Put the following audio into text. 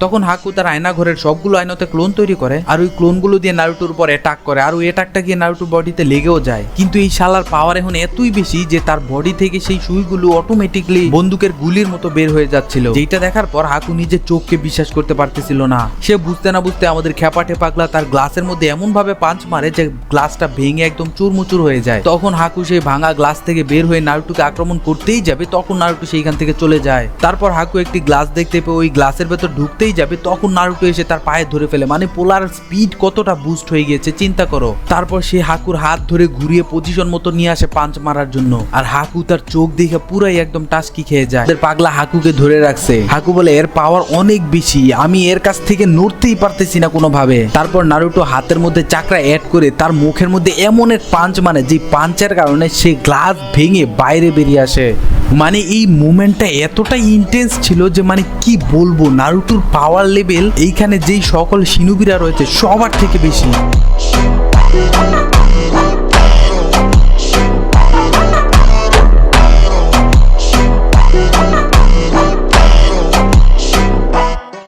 তখন হাকু তার আয়না ঘরের সবগুলো আয়নাতে ক্লোন তৈরি করে আর ওই ক্লোনগুলো দিয়ে নারুটোর উপর অ্যাটাক করে আর ওই অ্যাটাকটা গিয়ে নারুটোর বডিতে লেগেও যায়। কিন্তু এই শালার পাওয়ার এখন এতই বেশি যে তার বডি থেকে সেই সুইগুলো অটোমেটিকলি বন্দুকের গুলির মতো বের হয়ে যাচ্ছিল, যেটা দেখার পর হাকু নিজের চোখকে বিশ্বাস করতে পারতেছিল না। সে বুঝতে না বুঝতে আমাদের খ্যাপাটে পাগলা তার গ্লাসের মধ্যে এমন ভাবে পাঞ্চ মারে যে গ্লাসটা ভেঙে একদম চুরমুচুর হয়ে যায়। তখন হাকু সেই ভাঙা গ্লাস থেকে বের হয়ে নারুটোকে আক্রমণ করতেই যাবে, তখন নারুটো সেইখান থেকে চলে যায়। তারপর হাকু একটি গ্লাস দেখতে পেয়ে ওই গ্লাসের ভেতর ঢুকতেই যাবে, তখন নারুটো এসে তার পায়ে ধরে ফেলে। মানে পোলার স্পিড কতটা বুস্ট হয়ে গিয়েছে চিন্তা করো। তারপর সে হাকুর হাত ধরে ঘুরিয়ে পজিশন মতো নিয়ে আসে পাঞ্চ মারার জন্য, আর হাকু তার চোখ দেখে পুরাই একদম টাসকি খেয়ে যায়। পাগলা হাকুকে ধরে রাখছে। হাকু বলে এর পাওয়ার অনেক বেশি, আমি এর কাছ থেকে নড়তেই পারতেছি না কোনোভাবে। তারপর নারুটো হাতের মধ্যে চাকরা অ্যাড করে তার মুখের মধ্যে এমন এক পাঞ্চ মানে যে পাঞ্চের কারণে সে গ্লাস ভেঙে বাইরে বেরিয়ে আসে। মানে এই মুভমেন্টটা এতটাই ইন্টেন্স ছিল যে মানে কি বলবো, নারুটোর পাওয়ার লেভেল এইখানে যেই সকল শিনুবিরা রয়েছে সবার থেকে বেশি।